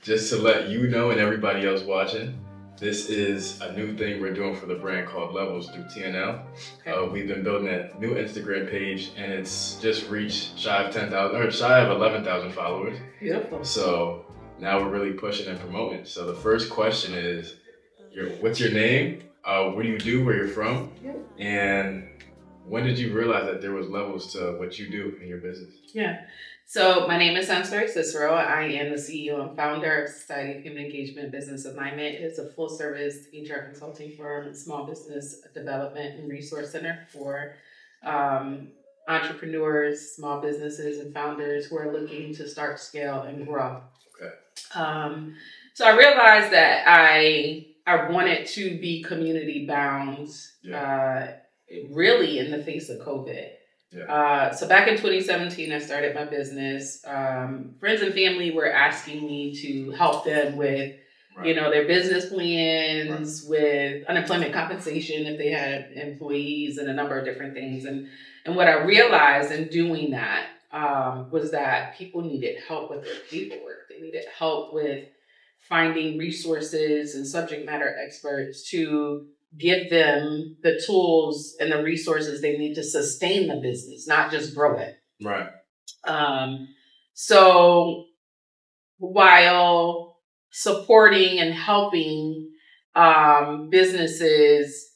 just to let you know and everybody else watching, this is a new thing we're doing for the brand called Levels through TNL. Okay. We've been building a new Instagram page, and it's just reached shy of 11,000 followers. Beautiful. So now we're really pushing and promoting. So the first question is, what's your name? What do you do? Where you're from? Yep. And when did you realize that there was levels to what you do in your business? Yeah. So my name is Sonserae Cicero. I am the CEO and founder of Society of Human Engagement Business Alignment. It's a full-service HR consulting firm, small business development and resource center for entrepreneurs, small businesses, and founders who are looking to start, scale, and grow. Okay. So I realized that I wanted to be community bound, really in the face of COVID. Yeah. So back in 2017, I started my business. Friends and family were asking me to help them with, their business plans, with unemployment compensation if they had employees, and a number of different things. And what I realized in doing that was that people needed help with their paperwork. They needed help with finding resources and subject matter experts to give them the tools and the resources they need to sustain the business, not just grow it. Right. So while supporting and helping businesses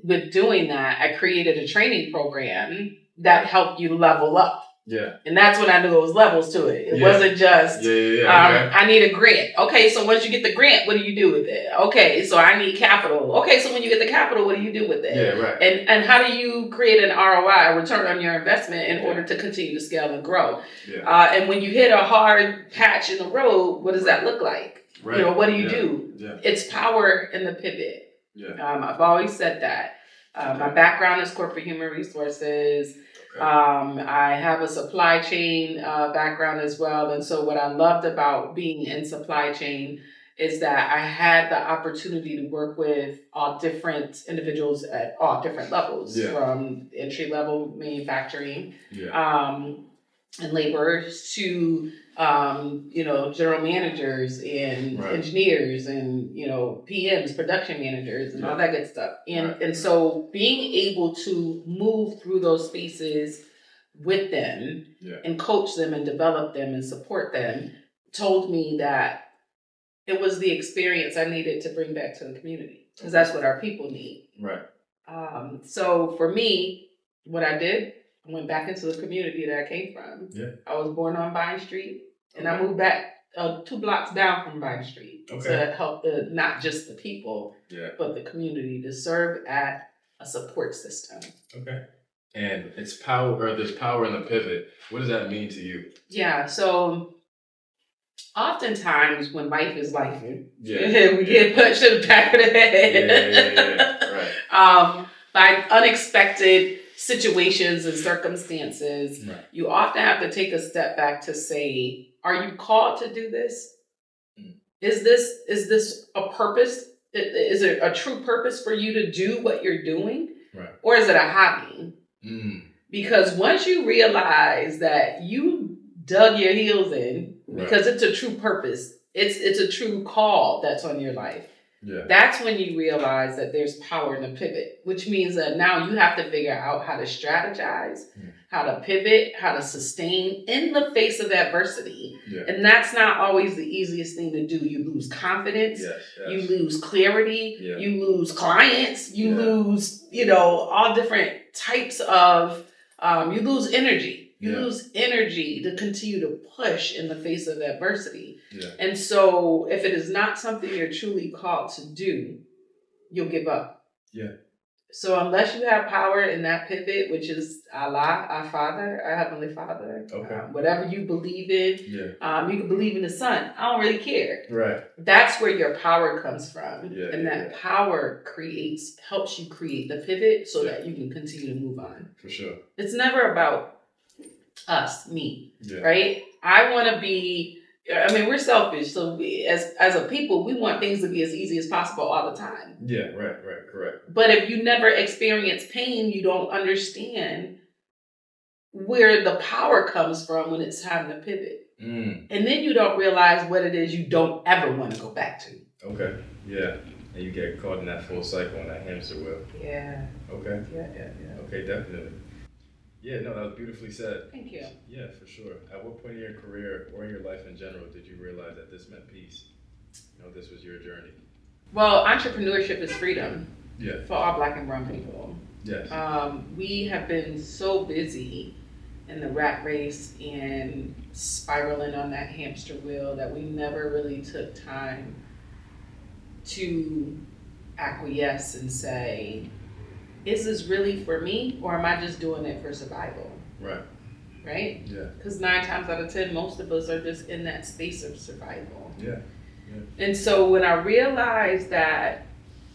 with doing that, I created a training program that helped you level up. Yeah. And that's when I knew it was levels to it. It wasn't just, I need a grant. Okay, so once you get the grant, what do you do with it? Okay, so I need capital. Okay, so when you get the capital, what do you do with it? Yeah, right. And how do you create an ROI, return on your investment, in order to continue to scale and grow? Yeah. And when you hit a hard patch in the road, what does that look like? Right. What do you do? Yeah. It's power in the pivot. Yeah. I've always said that. My background is corporate human resources. I have a supply chain background as well. And so what I loved about being in supply chain is that I had the opportunity to work with all different individuals at all different levels, from entry level manufacturing and laborers to general managers and engineers and, PMs, production managers, and all that good stuff. And so being able to move through those spaces with them and coach them and develop them and support them told me that it was the experience I needed to bring back to the community, because that's what our people need. Right. So for me, what I did, I went back into the community that I came from. Yeah. I was born on Vine Street, and I moved back 2 blocks down from Vine Street to help not just the people, but the community, to serve at a support system. Okay. And there's power in the pivot. What does that mean to you? Yeah. So oftentimes when life is life, we get punched in the back of the head. Right. By unexpected situations and circumstances, you often have to take a step back to say, are you called to do this? Is this a purpose? Is it a true purpose for you to do what you're doing? Right. Or is it a hobby? Because once you realize that you dug your heels in, because it's a true purpose, it's a true call that's on your life. Yeah. That's when you realize that there's power in the pivot, which means that now you have to figure out how to strategize, how to pivot, how to sustain in the face of adversity. Yeah. And that's not always the easiest thing to do. You lose confidence, you lose clarity, you lose clients, you lose, all different types of, you lose energy. You lose energy to continue to push in the face of adversity. Yeah. And so if it is not something you're truly called to do, you'll give up. Yeah. So unless you have power in that pivot, which is Allah, our Father, our Heavenly Father, whatever you believe in, you can believe in the sun. I don't really care. Right. That's where your power comes from. And that power helps you create the pivot so that you can continue to move on. For sure. It's never about me, right? I want to be, we're selfish. So as a people, we want things to be as easy as possible all the time. Yeah, right, correct. But if you never experience pain, you don't understand where the power comes from when it's time to pivot. And then you don't realize what it is you don't ever want to go back to. Okay. Yeah. And you get caught in that full cycle and that hamster wheel. Yeah. Okay. Yeah. Okay, definitely. Yeah, no, that was beautifully said. Thank you. Yeah, for sure. At what point in your career or in your life in general did you realize that this meant peace? This was your journey. Well, entrepreneurship is freedom. Yeah. For all Black and brown people. Yes. We have been so busy in the rat race and spiraling on that hamster wheel that we never really took time to acquiesce and say, is this really for me, or am I just doing it for survival? Right? Yeah. Because 9 times out of 10, most of us are just in that space of survival. Yeah. And so when I realized that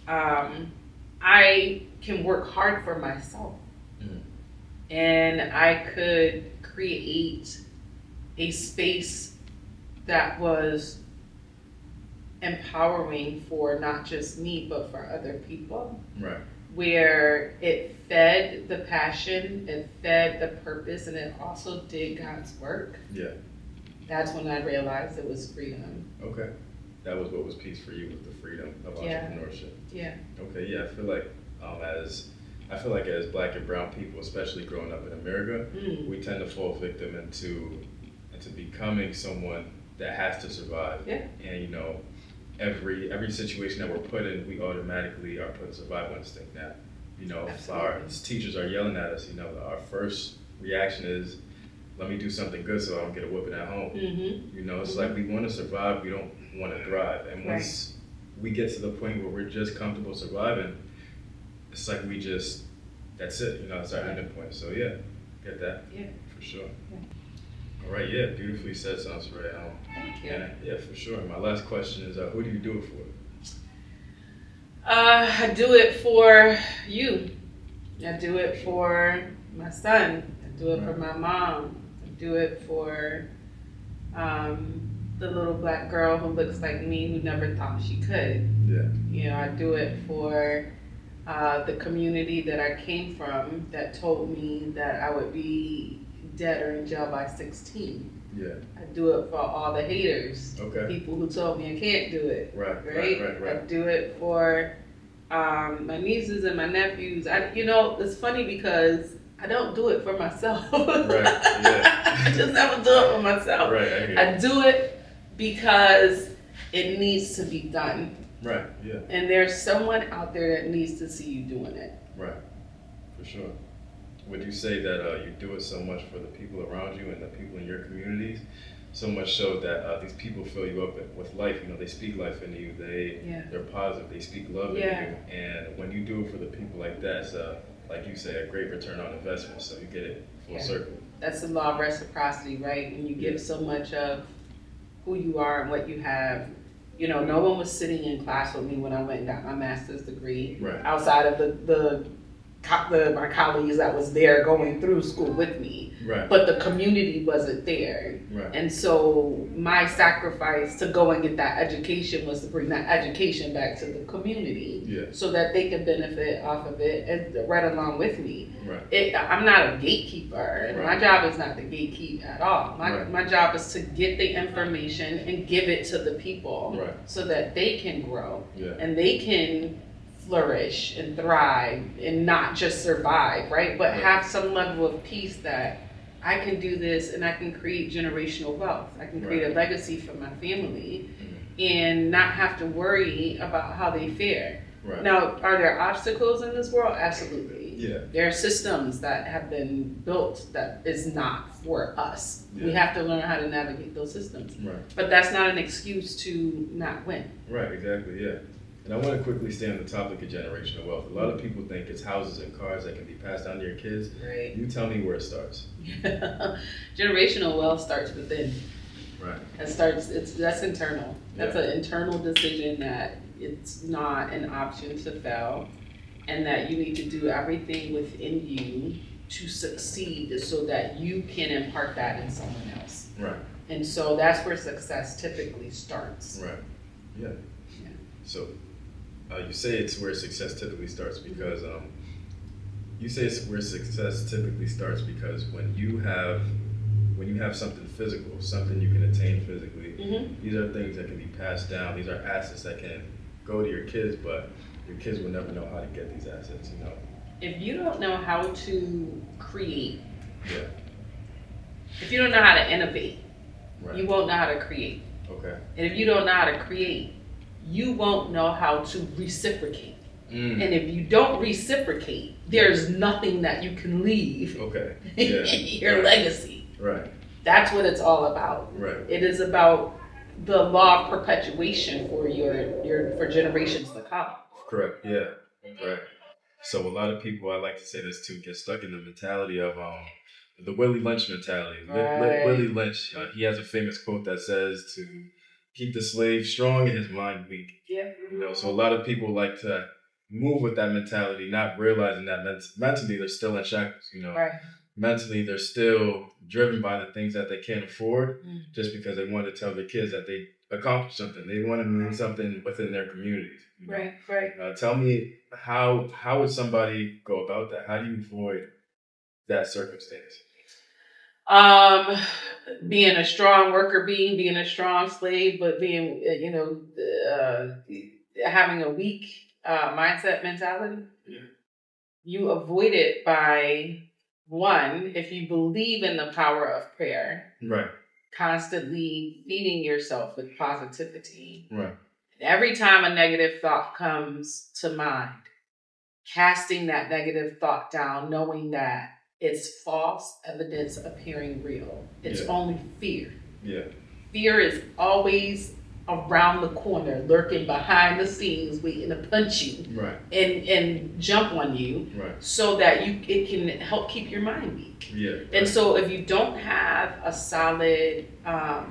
I can work hard for myself, and I could create a space that was empowering for not just me, but for other people. Right. Where it fed the passion, it fed the purpose, and it also did God's work. Yeah. That's when I realized it was freedom. Okay. That was what was peace for you, with the freedom of entrepreneurship. Yeah. Okay, yeah, I feel like as Black and brown people, especially growing up in America, we tend to fall victim into becoming someone that has to survive. Yeah. And every situation that we're put in, we automatically are put in survival instinct now. If our teachers are yelling at us, our first reaction is, let me do something good so I don't get a whooping at home. It's like we want to survive, we don't want to thrive. And once we get to the point where we're just comfortable surviving, it's like that's it, it's our ending point. So yeah, get that. Yeah. For sure. Yeah. All right, yeah, beautifully said, Sonserae. Thank you. Yeah, for sure. My last question is, who do you do it for? I do it for you. I do it for my son. I do it for my mom. I do it for the little Black girl who looks like me who never thought she could. Yeah. I do it for the community that I came from that told me that I would be dead or in jail by 16. Yeah. I do it for all the haters. Okay. People who told me I can't do it. Right. I do it for my nieces and my nephews. It's funny because I don't do it for myself. Right. Yeah. I just never do it for myself. Right. I do it because it needs to be done. Right. Yeah. And there's someone out there that needs to see you doing it. Right. For sure. Would you say that you do it so much for the people around you and the people in your communities, so much so that these people fill you up with life? They speak life into you. They're positive. They speak love into you. And when you do it for the people like that, it's like you say, a great return on investment. So you get it full circle. That's the law of reciprocity, right? When you give so much of who you are and what you have. No one was sitting in class with me when I went and got my master's degree. Right. Outside of my colleagues that was there going through school with me. Right. But the community wasn't there. Right. And so my sacrifice to go and get that education was to bring that education back to the community so that they could benefit off of it and right along with me. Right. I'm not a gatekeeper. And my job is not to gatekeep at all. My job is to get the information and give it to the people so that they can grow and they can flourish and thrive and not just survive, right? But have some level of peace that I can do this and I can create generational wealth. I can create a legacy for my family and not have to worry about how they fare. Right. Now, are there obstacles in this world? Absolutely. Yeah. There are systems that have been built that is not for us. Yeah. We have to learn how to navigate those systems. Right. But that's not an excuse to not win. Right, exactly, yeah. And I want to quickly stay on the topic of generational wealth. A lot of people think it's houses and cars that can be passed down to your kids. Right. You tell me where it starts. Generational wealth starts within. Right. That's internal. That's an internal decision that it's not an option to fail, and that you need to do everything within you to succeed so that you can impart that in someone else. Right. And so that's where success typically starts. Right. Yeah. So you say it's where success typically starts because when when you have something physical, something you can attain physically, Mm-hmm. these are things that can be passed down. These are assets that can go to your kids, but your kids will never know how to get these assets, you know. If you don't know how to create, Yeah. if you don't know how to innovate, Right. you won't know how to create. Okay. And if you don't know how to create, you won't know how to reciprocate. And if you don't reciprocate, there's nothing that you can leave Okay. Yeah. your legacy. Right. That's what it's all about. Right. It is about the law of perpetuation for your for generations to come. Correct. Yeah. Correct. So a lot of people, I like to say this too, get stuck in the mentality of the Willie Lynch mentality. Right. Willie Lynch, he has a famous quote that says to keep the slave strong and his mind weak. Yeah. You know, so a lot of people like to move with that mentality, not realizing that mentally they're still in shackles. You know, Right. mentally they're still driven by the things that they can't afford, just because they want to tell their kids that they accomplished something. They want to mean something within their communities. You know? Right. Right. Tell me how would somebody go about that? How do you avoid that circumstance? Being a strong worker being a strong slave, but being, having a weak mindset mentality. Yeah. You avoid it by, one, if you believe in the power of prayer, Right. constantly feeding yourself with positivity. Right. Every time a negative thought comes to mind, casting that negative thought down, knowing that it's false evidence appearing real. It's only fear. Yeah. Fear is always around the corner, lurking behind the scenes, waiting to punch you, right, and jump on you, right, so that it can help keep your mind weak. Yeah. Right. And so if you don't have a solid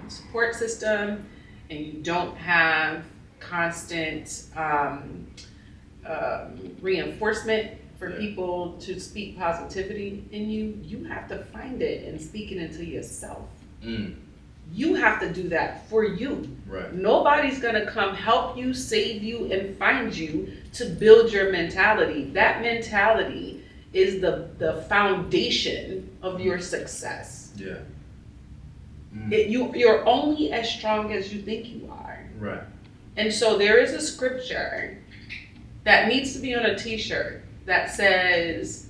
support system, and you don't have constant reinforcement for people to speak positivity in you, you have to find it and speak it into yourself. You have to do that for you. Right. Nobody's gonna come help you, save you, and find you to build your mentality. That mentality is the foundation of your success. Yeah. You're only as strong as you think you are. Right. And so there is a scripture that needs to be on a t-shirt that says,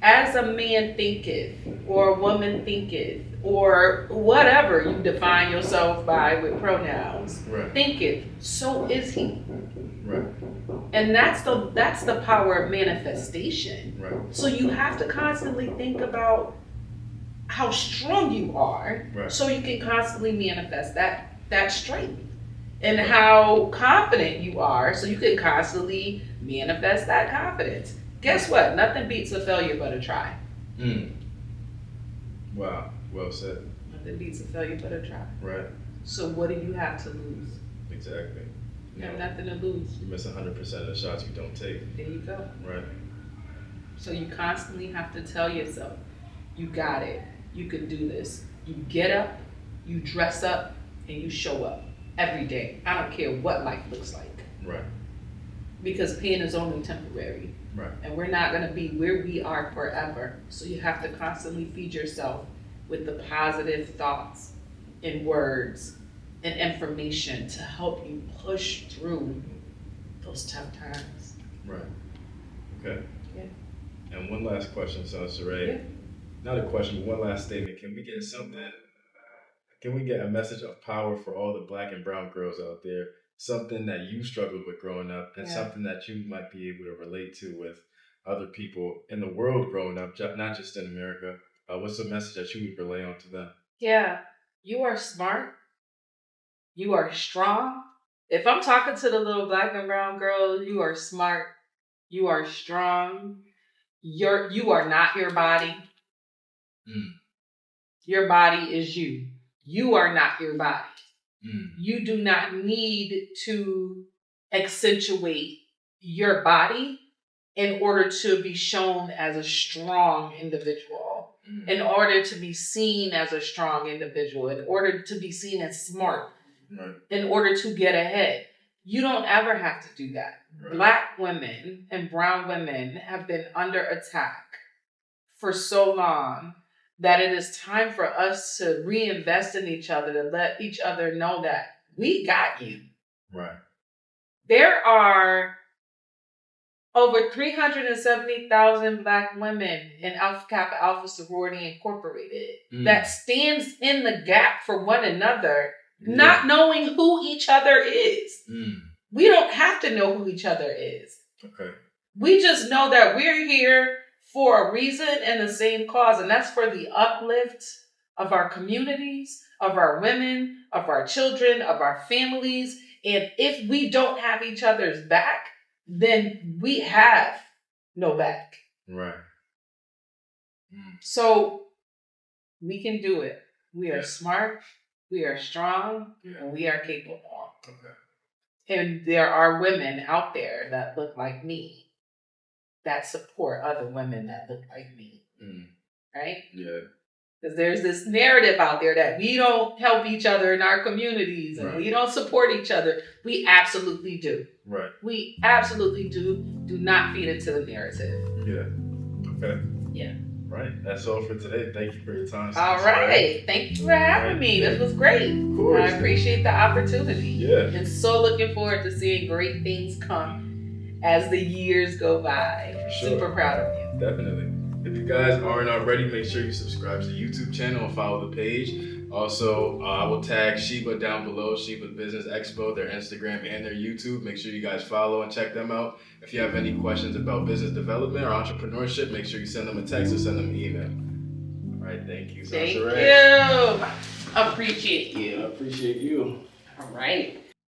as a man thinketh, or a woman thinketh, or whatever you define yourself by with pronouns, right, thinketh, so is he. Right. And that's the power of manifestation. Right. So you have to constantly think about how strong you are, right, so you can constantly manifest that strength. And how confident you are, so you can constantly manifest that confidence. Guess what? Nothing beats a failure but a try. Wow, well said. Nothing beats a failure but a try. Right. So what do you have to lose? Exactly. You have nothing to lose. You miss 100% of the shots you don't take. There you go. Right. So you constantly have to tell yourself, you got it. You can do this. You get up, you dress up, and you show up every day. I don't care what life looks like. Right. Because pain is only temporary. Right. And we're not going to be where we are forever. So you have to constantly feed yourself with the positive thoughts and words and information to help you push through those tough times. Right. Okay. Yeah. And one last question, Sonserae. Yeah. Not a question, but one last statement. Can we get a message of power for all the Black and brown girls out there? Something that you struggled with growing up, and something that you might be able to relate to with other people in the world growing up, not just in America. What's the message that you would relay on to them? Yeah, you are smart. You are strong. If I'm talking to the little Black and brown girl, you are smart. You are strong. You are not your body. Your body is you. You are not your body. You do not need to accentuate your body in order to be shown as a strong individual, in order to be seen as a strong individual, in order to be seen as smart, in order to get ahead. You don't ever have to do that. Right. Black women and brown women have been under attack for so long that it is time for us to reinvest in each other, to let each other know that we got you. Right. There are over 370,000 Black women in Alpha Kappa Alpha Sorority Incorporated that stands in the gap for one another, not knowing who each other is. We don't have to know who each other is. Okay. We just know that we're here for a reason and the same cause, and that's for the uplift of our communities, of our women, of our children, of our families. And if we don't have each other's back, then we have no back. Right. So we can do it. We are smart, we are strong, and we are capable. Okay. And there are women out there that look like me, that support other women that look like me. Right? Yeah. Because there's this narrative out there that we don't help each other in our communities and we don't support each other. We absolutely do. Right. We absolutely do. Do not feed into the narrative. Yeah. Okay. Yeah. Right. That's all for today. Thank you for your time. All right. Thank you for having me. This was great. Of course. I appreciate the opportunity. Yeah. And so looking forward to seeing great things come as the years go by. Sure. Super proud of you. Definitely. If you guys aren't already, make sure you subscribe to the YouTube channel and follow the page. Also, I will tag Sheba down below, Sheba Business Expo, their Instagram and their YouTube. Make sure you guys follow and check them out. If you have any questions about business development or entrepreneurship, make sure you send them a text or send them an email. All right, thank you, Sonserae. Thank you. Appreciate you. I appreciate you. All right.